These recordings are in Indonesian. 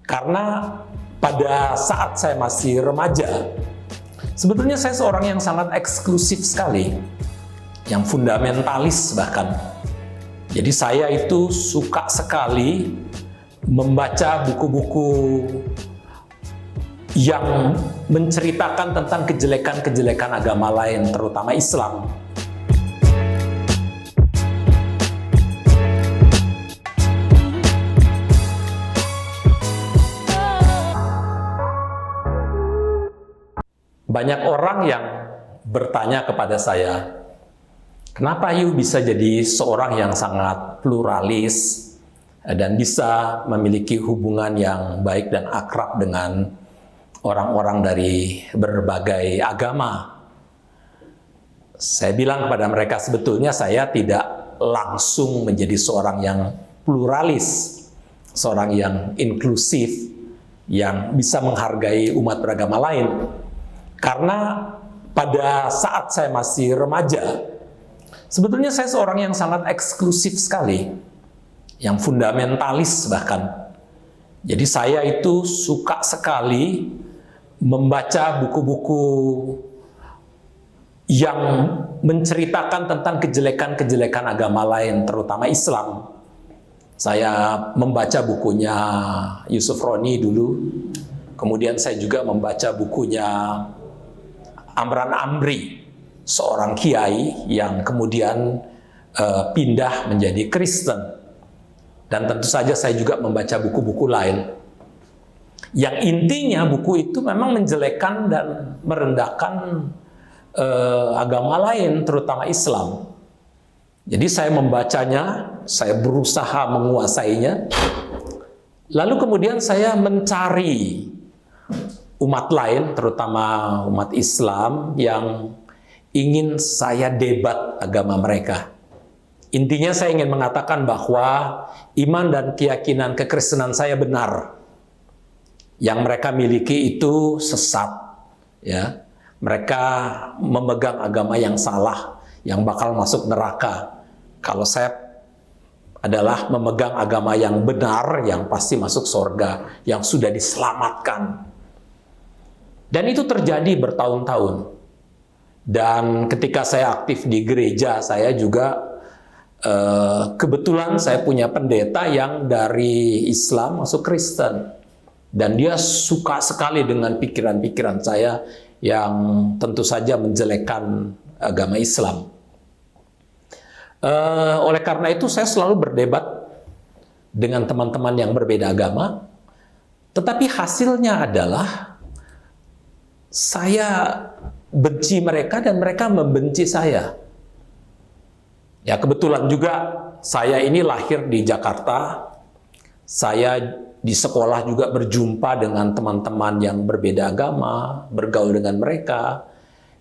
Karena pada saat saya masih remaja, sebetulnya saya seorang yang sangat eksklusif sekali, yang fundamentalis bahkan. Jadi saya itu suka sekali membaca buku-buku yang menceritakan tentang kejelekan-kejelekan agama lain, terutama Islam. Banyak orang yang bertanya kepada saya, kenapa Yu bisa jadi seorang yang sangat pluralis dan bisa memiliki hubungan yang baik dan akrab dengan orang-orang dari berbagai agama? Saya bilang kepada mereka, sebetulnya saya tidak langsung menjadi seorang yang pluralis, seorang yang inklusif, yang bisa menghargai umat beragama lain. Karena pada saat saya masih remaja, sebetulnya saya seorang yang sangat eksklusif sekali, yang fundamentalis bahkan. Jadi saya itu suka sekali membaca buku-buku yang menceritakan tentang kejelekan-kejelekan agama lain, terutama Islam. Saya membaca bukunya Yusuf Roni dulu, kemudian saya juga membaca bukunya Amran Amri, seorang kiai yang kemudian pindah menjadi Kristen. Dan tentu saja saya juga membaca buku-buku lain. Yang intinya buku itu memang menjelekkan dan merendahkan agama lain, terutama Islam. Jadi saya membacanya, saya berusaha menguasainya. Lalu kemudian saya mencari umat lain, terutama umat Islam yang ingin saya debat agama mereka. Intinya saya ingin mengatakan bahwa iman dan keyakinan kekristenan saya benar. Yang mereka miliki itu sesat. Ya, mereka memegang agama yang salah, yang bakal masuk neraka. Kalau saya adalah memegang agama yang benar, yang pasti masuk surga, yang sudah diselamatkan. Dan itu terjadi bertahun-tahun. Dan ketika saya aktif di gereja, saya juga kebetulan saya punya pendeta yang dari Islam masuk Kristen. Dan dia suka sekali dengan pikiran-pikiran saya yang tentu saja menjelekkan agama Islam. Oleh karena itu saya selalu berdebat dengan teman-teman yang berbeda agama. Tetapi hasilnya adalah saya benci mereka dan mereka membenci saya. Ya, kebetulan juga saya ini lahir di Jakarta. Saya di sekolah juga berjumpa dengan teman-teman yang berbeda agama, bergaul dengan mereka.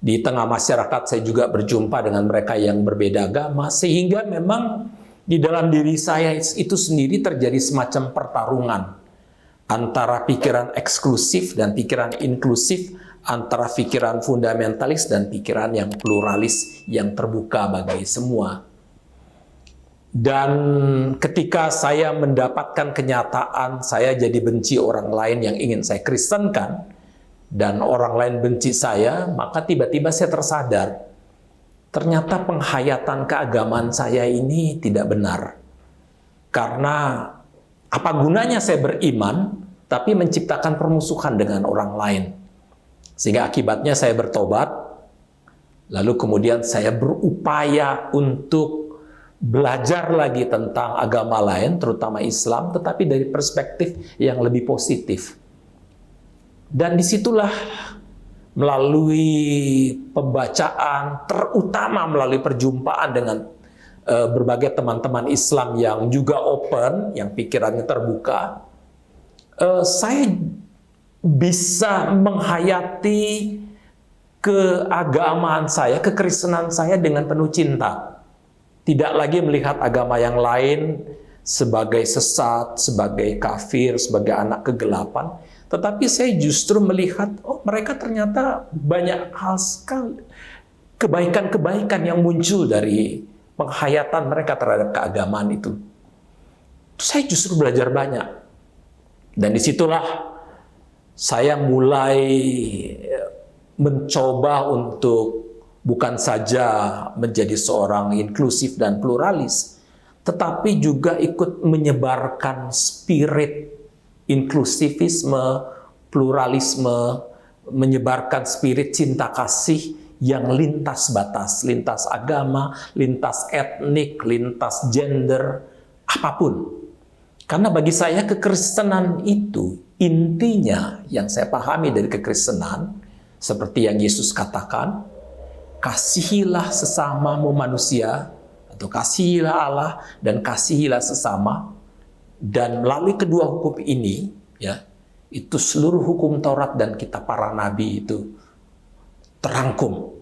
Di tengah masyarakat saya juga berjumpa dengan mereka yang berbeda agama, sehingga memang di dalam diri saya itu sendiri terjadi semacam pertarungan antara pikiran eksklusif dan pikiran inklusif, antara pikiran fundamentalis dan pikiran yang pluralis, yang terbuka bagi semua. Dan ketika saya mendapatkan kenyataan saya jadi benci orang lain yang ingin saya kristenkan, dan orang lain benci saya, maka tiba-tiba saya tersadar, ternyata penghayatan keagamaan saya ini tidak benar. Karena apa gunanya saya beriman, tapi menciptakan permusuhan dengan orang lain. Sehingga akibatnya saya bertobat, lalu kemudian saya berupaya untuk belajar lagi tentang agama lain, terutama Islam, tetapi dari perspektif yang lebih positif. Dan disitulah melalui pembacaan, terutama melalui perjumpaan dengan berbagai teman-teman Islam yang juga open, yang pikirannya terbuka, saya bisa menghayati keagamaan saya, kekristenan saya dengan penuh cinta. Tidak lagi melihat agama yang lain sebagai sesat, sebagai kafir, sebagai anak kegelapan. Tetapi saya justru melihat, oh mereka ternyata banyak hal sekali, kebaikan-kebaikan yang muncul dari penghayatan mereka terhadap keagamaan itu. Saya justru belajar banyak. Dan disitulah saya mulai mencoba untuk bukan saja menjadi seorang inklusif dan pluralis, tetapi juga ikut menyebarkan spirit inklusivisme, pluralisme, menyebarkan spirit cinta kasih yang lintas batas, lintas agama, lintas etnik, lintas gender, apapun. Karena bagi saya kekristenan itu intinya yang saya pahami dari kekristenan, seperti yang Yesus katakan, kasihilah sesamamu manusia, atau kasihilah Allah dan kasihilah sesama. Dan melalui kedua hukum ini, ya, itu seluruh hukum Taurat dan kitab para nabi itu terangkum.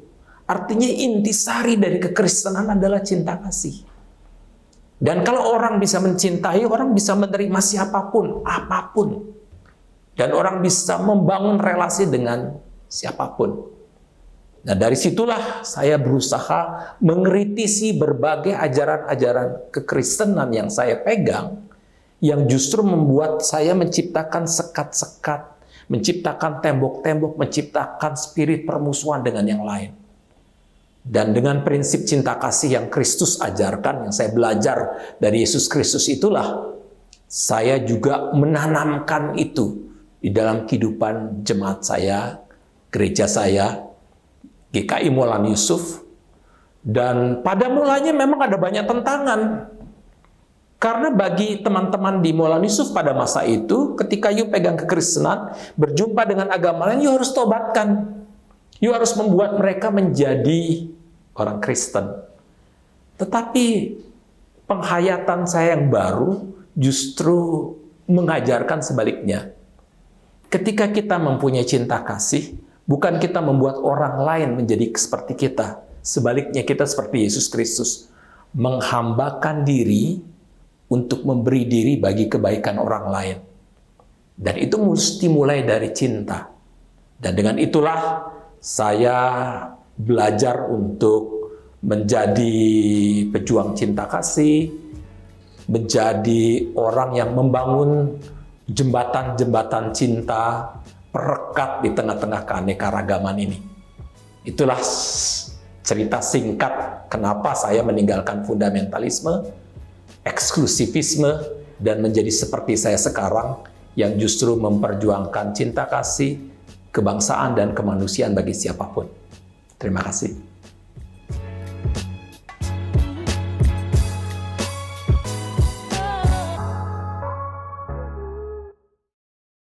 Artinya intisari dari kekristenan adalah cinta kasih. Dan kalau orang bisa mencintai, orang bisa menerima siapapun, apapun. Dan orang bisa membangun relasi dengan siapapun. Nah, dari situlah saya berusaha mengkritisi berbagai ajaran-ajaran kekristenan yang saya pegang, yang justru membuat saya menciptakan sekat-sekat, menciptakan tembok-tembok, menciptakan spirit permusuhan dengan yang lain. Dan dengan prinsip cinta kasih yang Kristus ajarkan, yang saya belajar dari Yesus Kristus itulah, saya juga menanamkan itu di dalam kehidupan jemaat saya, gereja saya, GKI Maulana Yusuf. Dan pada mulanya memang ada banyak tantangan. Karena bagi teman-teman di Maulana Yusuf pada masa itu, ketika you pegang kekristenan, berjumpa dengan agama lain, you harus tobatkan. You harus membuat mereka menjadi orang Kristen. Tetapi penghayatan saya yang baru justru mengajarkan sebaliknya. Ketika kita mempunyai cinta kasih, bukan kita membuat orang lain menjadi seperti kita. Sebaliknya kita seperti Yesus Kristus, menghambakan diri untuk memberi diri bagi kebaikan orang lain. Dan itu mesti mulai dari cinta. Dan dengan itulah saya belajar untuk menjadi pejuang cinta kasih, menjadi orang yang membangun jembatan-jembatan cinta, perekat di tengah-tengah keanekaragaman ini. Itulah cerita singkat kenapa saya meninggalkan fundamentalisme, eksklusivisme, dan menjadi seperti saya sekarang yang justru memperjuangkan cinta kasih, kebangsaan, dan kemanusiaan bagi siapapun. Terima kasih.